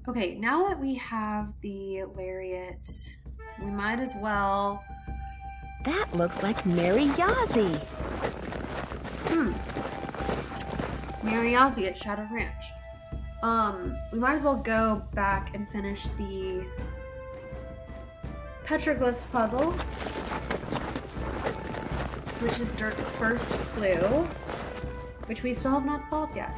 Okay, now that we have the lariat, we might as well... That looks like Mary Yazzie. Mary Yazzie at Shadow Ranch. We might as well go back and finish the petroglyphs puzzle, which is Dirk's first clue, which we still have not solved yet.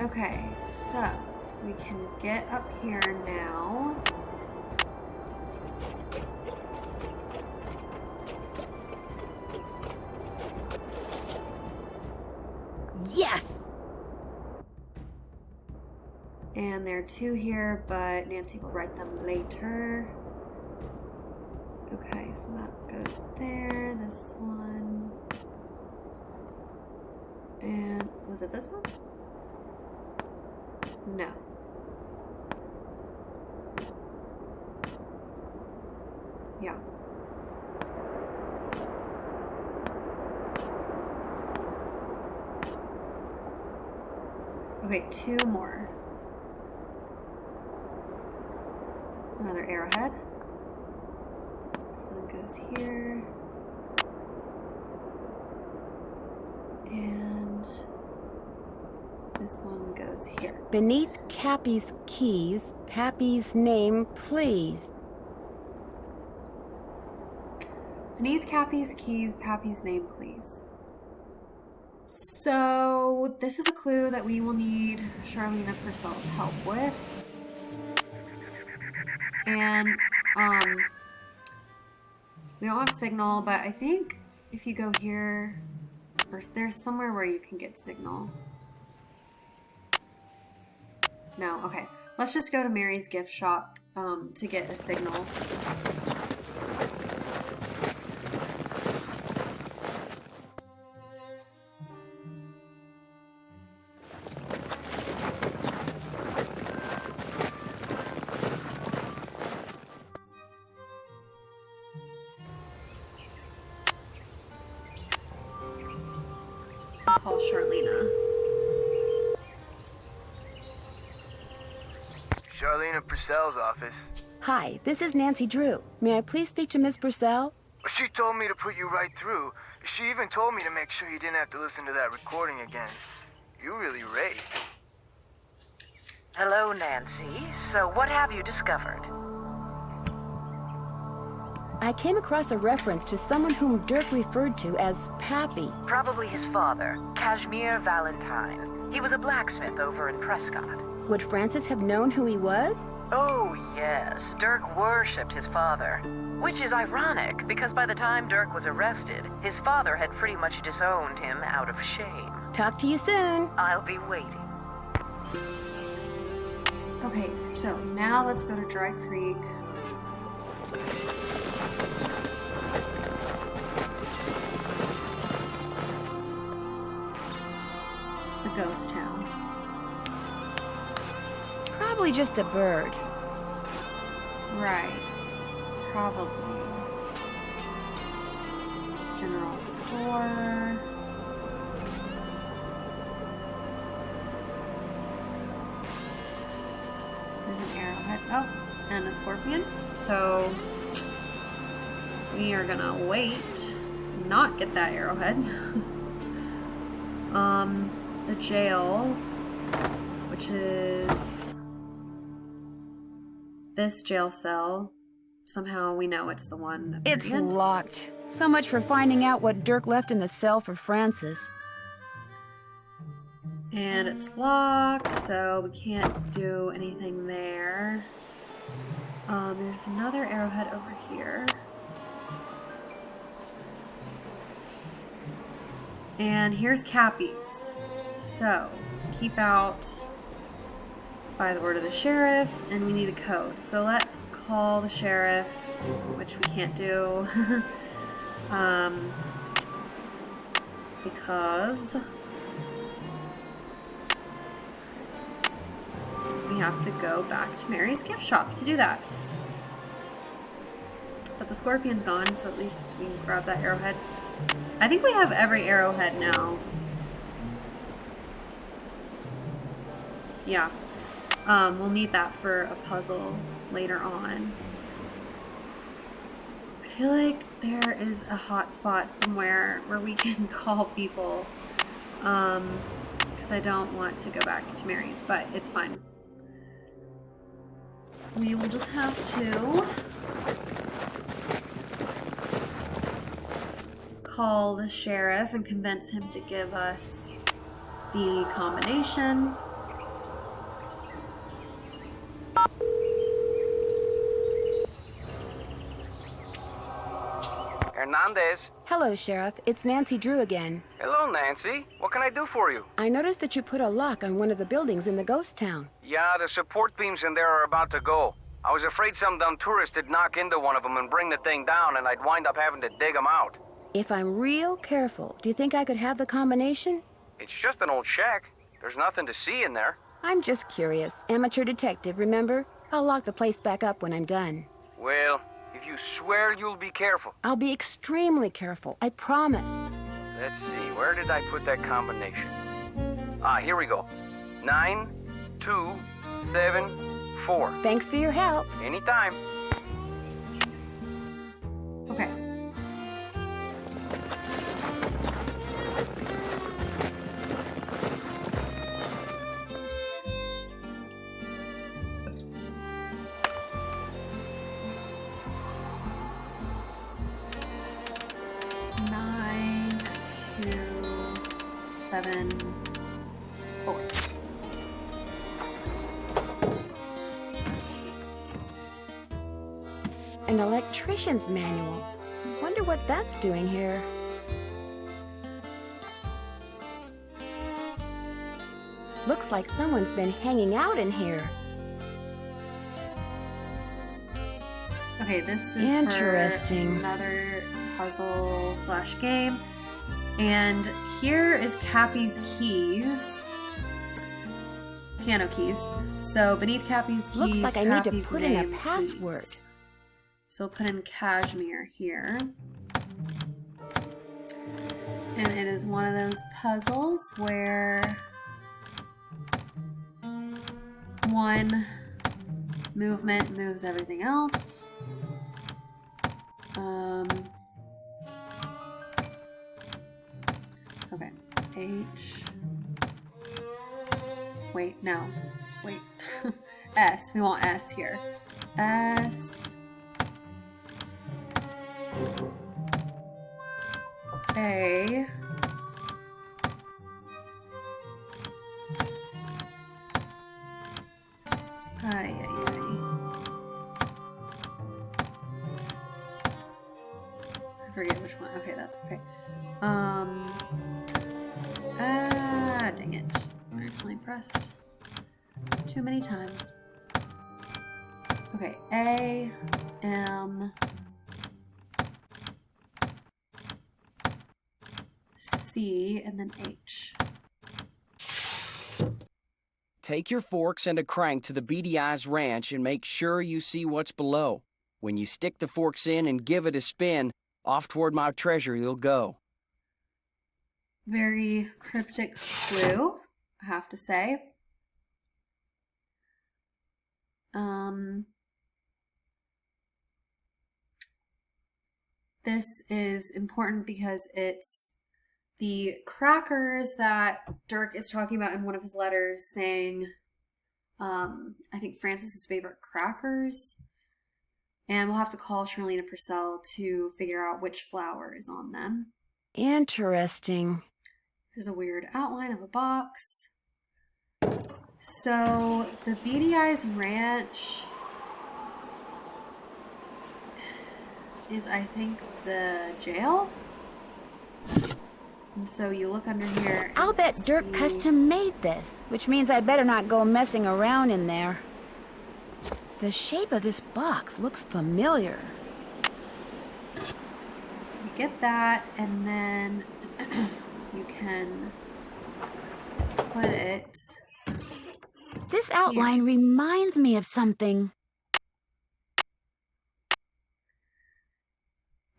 Okay, so we can get up here now. Yes! And there are two here, but Nancy will write them later. Okay, so that goes there, this one. And was it this one? No. Yeah. Okay, two more. Another arrowhead. This one goes here. And this one goes here. Beneath Cappy's keys, Pappy's name, please. Beneath Cappy's keys, Pappy's name, please. So, this is a clue that we will need Charlena Purcell's help with. And, we don't have signal, but I think if you go here, there's somewhere where you can get signal. No, okay. Let's just go to Mary's gift shop to get a signal. Call Charlena. Charlena Purcell's office. Hi, this is Nancy Drew. May I please speak to Miss Purcell? She told me to put you right through. She even told me to make sure you didn't have to listen to that recording again. You really raved. Hello, Nancy. So what have you discovered? I came across a reference to someone whom Dirk referred to as Pappy. Probably his father, Kashmir Valentine. He was a blacksmith over in Prescott. Would Francis have known who he was? Oh, yes. Dirk worshipped his father. Which is ironic, because by the time Dirk was arrested, his father had pretty much disowned him out of shame. Talk to you soon. I'll be waiting. Okay, so now let's go to Dry Creek. The ghost town. Probably just a bird. Right. Probably. General store. There's an arrowhead. Oh, and a scorpion. So we are gonna wait, not get that arrowhead. The jail, which is this jail cell. Somehow we know it's the one at the It's end. locked. So much for finding out what Dirk left in the cell for Francis. And it's locked, so we can't do anything there. There's another arrowhead over here. And here's Cappy's. So, keep out by the word of the sheriff, and we need a code. So let's call the sheriff, which we can't do. Because we have to go back to Mary's gift shop to do that. But the scorpion's gone, so at least we can grab that arrowhead. I think we have every arrowhead now. Yeah. We'll need that for a puzzle later on. I feel like there is a hot spot somewhere where we can call people. Because I don't want to go back to Mary's, but it's fine. We will just have to call the sheriff and convince him to give us the combination. Hernandez. Hello, Sheriff. It's Nancy Drew again. Hello, Nancy. What can I do for you? I noticed that you put a lock on one of the buildings in the ghost town. Yeah, the support beams in there are about to go. I was afraid some dumb tourist would knock into one of them and bring the thing down, and I'd wind up having to dig them out. If I'm real careful, do you think I could have the combination? It's just an old shack. There's nothing to see in there. I'm just curious. Amateur detective, remember? I'll lock the place back up when I'm done. Well, if you swear you'll be careful. I'll be extremely careful, I promise. Let's see, where did I put that combination? Ah, here we go. 9, 2, 7, 4. Thanks for your help. Anytime. Okay. Nine, 2, 7, 4. An electrician's manual. Wonder what that's doing here. Looks like someone's been hanging out in here. Okay, this is Interesting. for another puzzle / game. And here is Cappy's keys. Piano keys. So beneath Cappy's keys, Looks like I need to Cappy's put in a name, password. please. So we'll put in Cashmere here. And it is one of those puzzles where one movement moves everything else. Okay, H. Wait, no. Wait. S. We want S here. S. A. Ay, ay, ay. I forget which one. Okay, that's okay. Dang it. I accidentally pressed too many times. Okay, A, M, C, and then H. Take your forks and a crank to the Beady Eyes Ranch and make sure you see what's below. When you stick the forks in and give it a spin, off toward my treasure you'll go. Very cryptic clue, I have to say. This is important because it's the crackers that Dirk is talking about in one of his letters, saying, I think Francis's favorite crackers. And we'll have to call Charlena Purcell to figure out which flower is on them. Interesting. There's a weird outline of a box. So the Beady Eyes Ranch is, I think, the jail. And so you look under here. I'll bet Dirk see... custom made this, which means I better not go messing around in there. The shape of this box looks familiar. You get that, and then you can put it. This outline reminds me of something.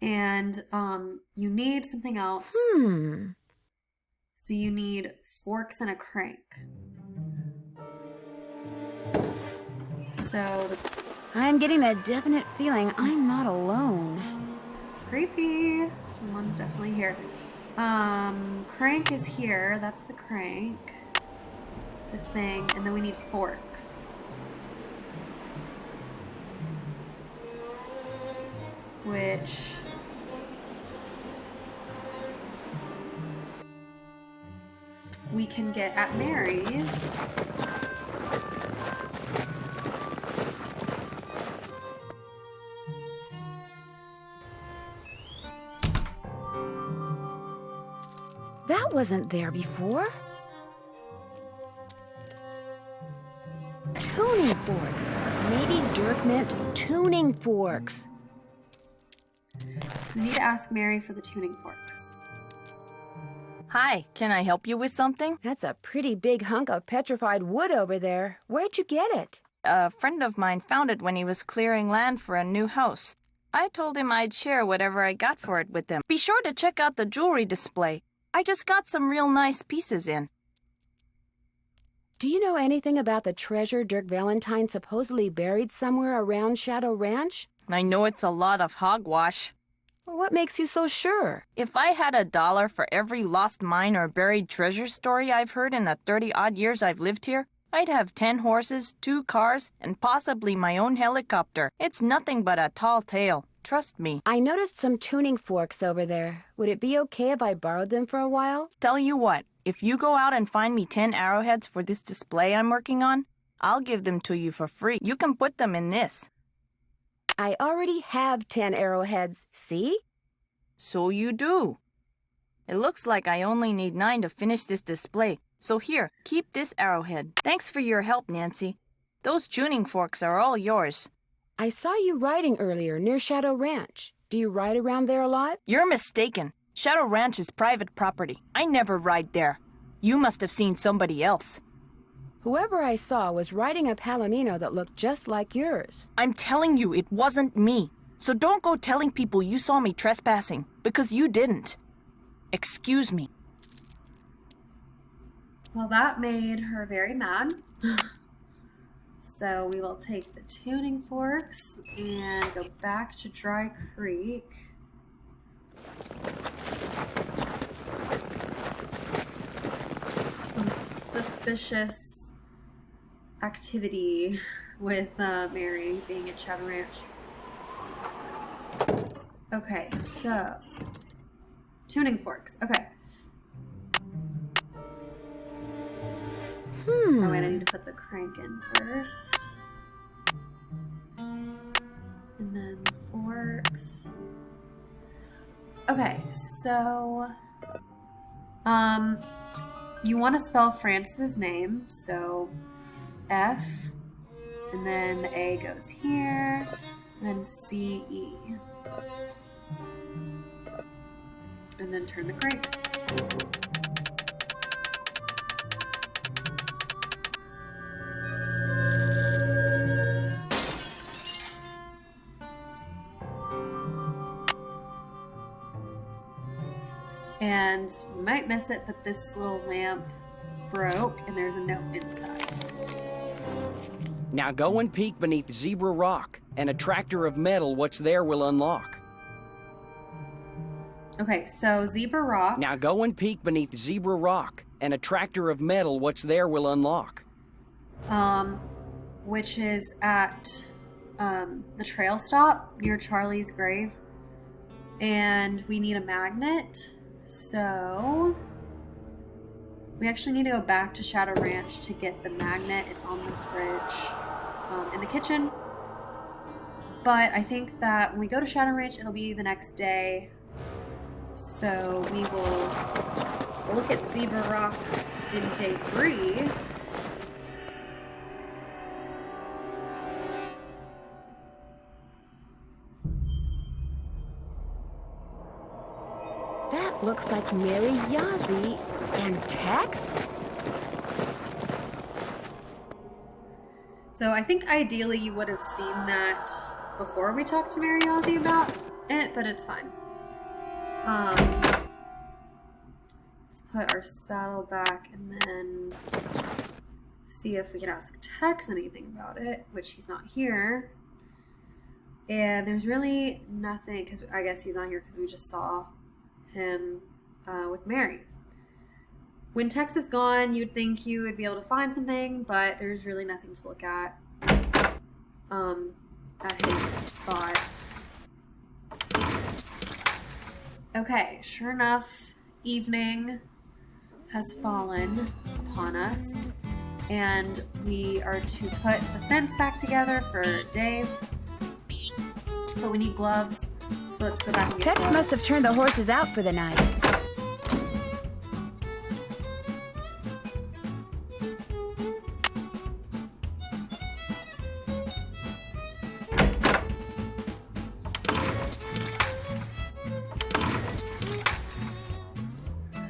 And you need something else. So you need forks and a crank. So I'm getting the definite feeling I'm not alone. creepy. Someone's definitely here. Crank is here. That's the crank. This thing, and then we need forks. Which we can get at Mary's. That wasn't there before. Tuning forks. Maybe Dirk meant tuning forks. So we need to ask Mary for the tuning forks. Hi, can I help you with something? That's a pretty big hunk of petrified wood over there. Where'd you get it? A friend of mine found it when he was clearing land for a new house. I told him I'd share whatever I got for it with him. Be sure to check out the jewelry display. I just got some real nice pieces in. Do you know anything about the treasure Dirk Valentine supposedly buried somewhere around Shadow Ranch? I know it's a lot of hogwash. What makes you so sure? If I had $1 for every lost mine or buried treasure story I've heard in the 30-odd years I've lived here, I'd have 10 horses, 2 cars, and possibly my own helicopter. It's nothing but a tall tale. Trust me. I noticed some tuning forks over there. Would it be okay if I borrowed them for a while? Tell you what, if you go out and find me 10 arrowheads for this display I'm working on, I'll give them to you for free. You can put them in this. I already have 10 arrowheads, see? So you do. It looks like I only need 9 to finish this display. So here, keep this arrowhead. Thanks for your help, Nancy. Those tuning forks are all yours. I saw you riding earlier near Shadow Ranch. Do you ride around there a lot? You're mistaken. Shadow Ranch is private property. I never ride there. You must have seen somebody else. Whoever I saw was riding a Palomino that looked just like yours. I'm telling you, it wasn't me. So don't go telling people you saw me trespassing, because you didn't. Excuse me. Well, that made her very mad. So we will take the tuning forks and go back to Dry Creek. Some suspicious activity with Mary being at Shadow Ranch. Okay, so tuning forks. Okay. Oh wait, I need to put the crank in first. And then the forks. Okay, so you want to spell Francis's name, so F, and then the A goes here, and then C-E. And then turn the crank. And you might miss it, but this little lamp broke and there's a note inside. Now go and peek beneath Zebra Rock, and a tractor of metal what's there will unlock. Okay, so Zebra Rock. Now go and peek beneath Zebra Rock, and a tractor of metal what's there will unlock. Which is at the trail stop near Charlie's grave. And we need a magnet. So we actually need to go back to Shadow Ranch to get the magnet. It's on the fridge in the kitchen. But I think that when we go to Shadow Ranch, it'll be the next day. So we will look at Zebra Rock in day 3. That looks like Mary Yazzie and Tex? So I think ideally you would have seen that before we talked to Mary Ozzy about it, but it's fine. Let's put our saddle back and then see if we can ask Tex anything about it, which he's not here. And there's really nothing, because I guess he's not here because we just saw him with Mary. When Tex is gone, you'd think you would be able to find something, but there's really nothing to look at his spot. Okay, sure enough, evening has fallen upon us, and we are to put the fence back together for Dave. But we need gloves, so let's go back and get Tex gloves. must have turned the horses out for the night.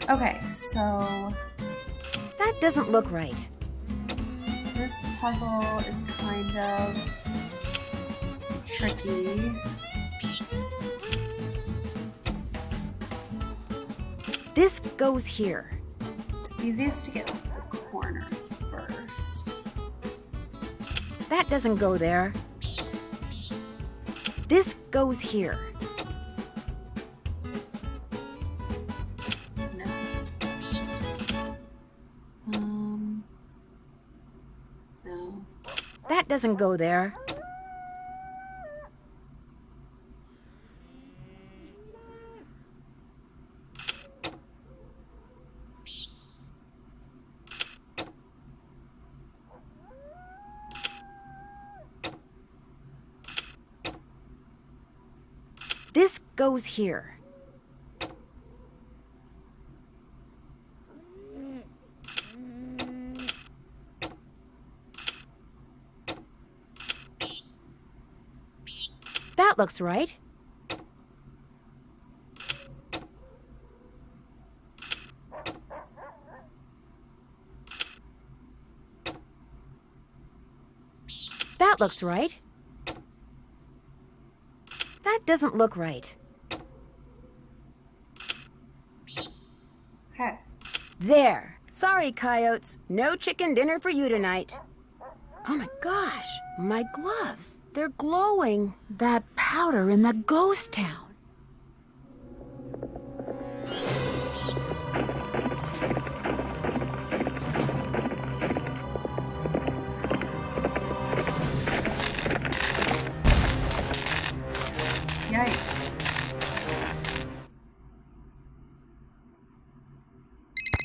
Okay, so That doesn't look right. this puzzle is kind of tricky. This goes here. It's easiest to get the corners first. That doesn't go there. This goes here. No. No. That doesn't go there. This goes here. That looks right. That looks right. That doesn't look right. Okay. There. Sorry, coyotes. No chicken dinner for you tonight. Oh my gosh, my gloves. They're glowing. That powder in the ghost town. Yikes.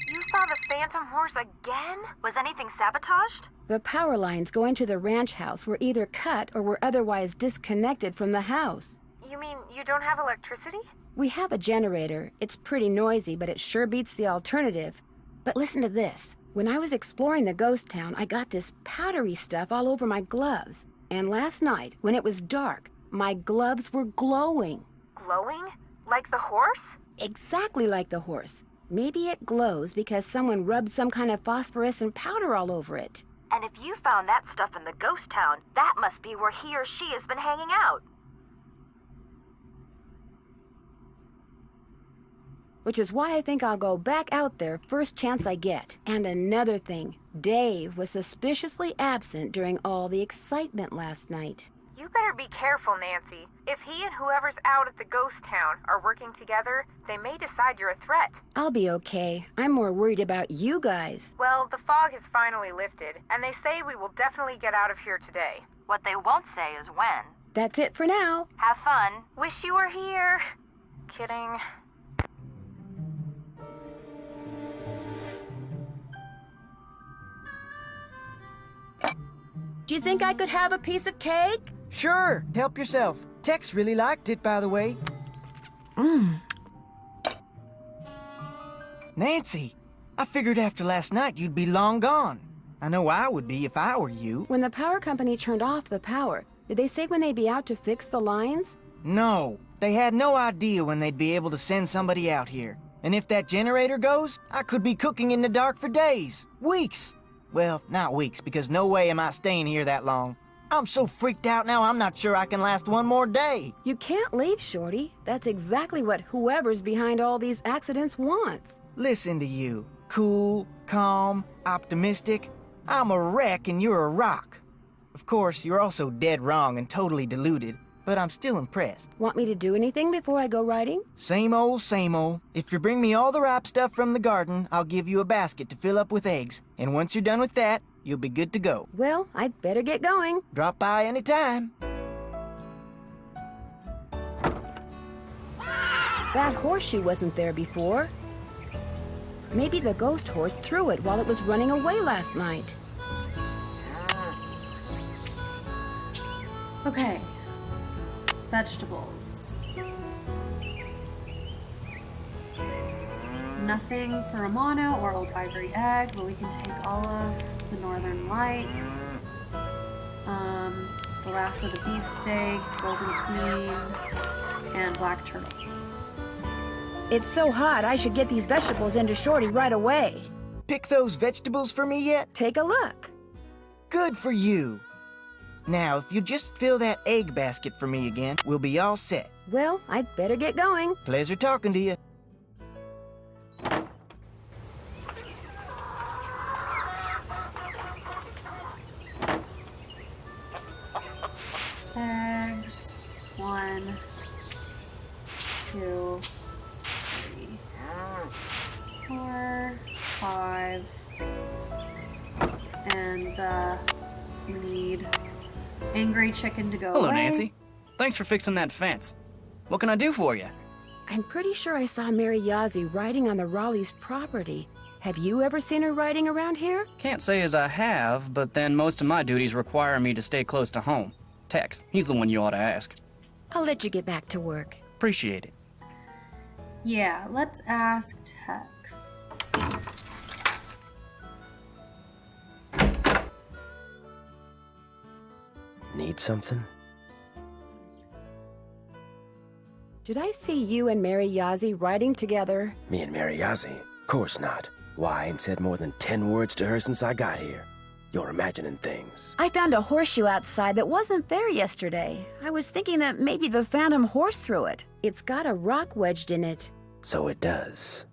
You saw the phantom horse again? Was anything sabotaged? The power lines going to the ranch house were either cut or were otherwise disconnected from the house. You mean you don't have electricity? We have a generator. It's pretty noisy, but it sure beats the alternative. But listen to this. When I was exploring the ghost town, I got this powdery stuff all over my gloves. And last night, when it was dark, my gloves were glowing. Glowing? Like the horse? Exactly like the horse. Maybe it glows because someone rubbed some kind of phosphorescent powder all over it. And if you found that stuff in the ghost town, that must be where he or she has been hanging out. Which is why I think I'll go back out there first chance I get. And another thing, Dave was suspiciously absent during all the excitement last night. You better be careful, Nancy. If he and whoever's out at the ghost town are working together, they may decide you're a threat. I'll be okay. I'm more worried about you guys. Well, the fog has finally lifted, and they say we will definitely get out of here today. What they won't say is when. That's it for now. Have fun. Wish you were here. Kidding. Do you think I could have a piece of cake? Sure, help yourself. Tex really liked it, by the way. Nancy, I figured after last night you'd be long gone. I know I would be if I were you. When the power company turned off the power, did they say when they'd be out to fix the lines? No, they had no idea when they'd be able to send somebody out here. And if that generator goes, I could be cooking in the dark for days, weeks. Well, not weeks, because no way am I staying here that long. I'm so freaked out now, I'm not sure I can last one more day. You can't leave, Shorty. That's exactly what whoever's behind all these accidents wants. Listen to you. Cool, calm, optimistic. I'm a wreck and you're a rock. Of course, you're also dead wrong and totally deluded, but I'm still impressed. Want me to do anything before I go riding? Same old, same old. If you bring me all the ripe stuff from the garden, I'll give you a basket to fill up with eggs. And once you're done with that, you'll be good to go. Well, I'd better get going. Drop by anytime. That horseshoe wasn't there before. Maybe the ghost horse threw it while it was running away last night. Okay. Vegetables. Nothing for Romano or Old Ivory Egg, but we can take all of the Northern Lights. The last of the beefsteak, Golden Queen, and Black Turtle. It's so hot, I should get these vegetables into Shorty right away. Pick those vegetables for me yet? Take a look. Good for you. Now, if you just fill that egg basket for me again, we'll be all set. Well, I'd better get going. Pleasure talking to you. Eggs. 1, 2, 3, 4, 5. And, we need angry chicken to go Hello, away. Nancy. Thanks for fixing that fence. What can I do for you? I'm pretty sure I saw Mary Yazzie riding on the Raleigh's property. Have you ever seen her riding around here? Can't say as I have, but then most of my duties require me to stay close to home. Tex, he's the one you ought to ask. I'll let you get back to work. Appreciate it. Yeah, let's ask Tex. Need something? Did I see you and Mary Yazzie riding together? Me and Mary Yazzie? Course not. Why, I ain't said more than 10 words to her since I got here. You're imagining things. I found a horseshoe outside that wasn't there yesterday. I was thinking that maybe the phantom horse threw it. It's got a rock wedged in it. So it does.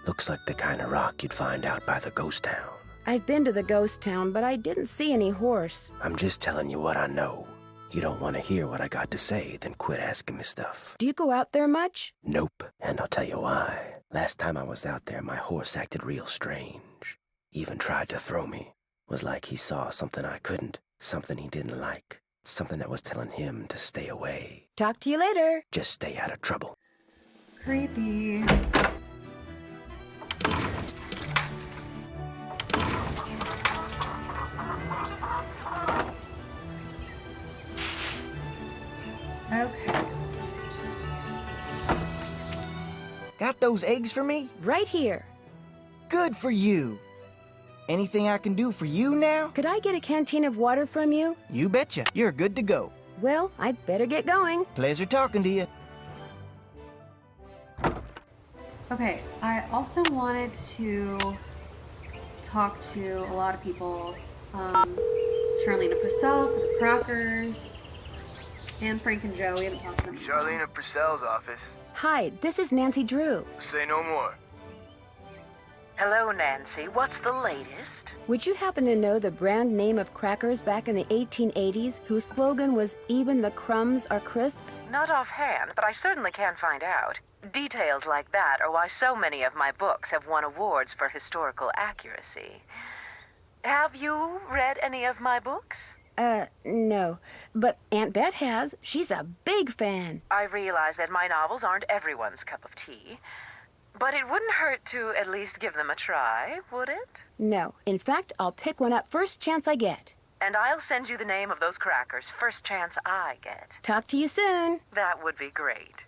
Looks like the kind of rock you'd find out by the ghost town. I've been to the ghost town, but I didn't see any horse. I'm just telling you what I know. You don't want to hear what I got to say, then quit asking me stuff. Do you go out there much? Nope, and I'll tell you why. Last time I was out there, my horse acted real strange. Even tried to throw me. Was like he saw something I couldn't, something he didn't like, something that was telling him to stay away. Talk to you later. Just stay out of trouble. Creepy. Okay. Got those eggs for me? Right here. Good for you. Anything I can do for you now? Could I get a canteen of water from you? You betcha. You're good to go. Well, I'd better get going. Pleasure talking to you. Okay, I also wanted to talk to a lot of people. Charlena Purcell for the Crackers, and Frank and Joe. We haven't talked to them. Charlena Purcell's office. Hi, this is Nancy Drew. Say no more. Hello, Nancy. What's the latest? Would you happen to know the brand name of crackers back in the 1880s whose slogan was "Even the crumbs are crisp"? Not offhand, but I certainly can find out. Details like that are why so many of my books have won awards for historical accuracy. Have you read any of my books? No. But Aunt Bet has. She's a big fan. I realize that my novels aren't everyone's cup of tea. But it wouldn't hurt to at least give them a try, would it? No. In fact, I'll pick one up first chance I get. And I'll send you the name of those crackers first chance I get. Talk to you soon. That would be great.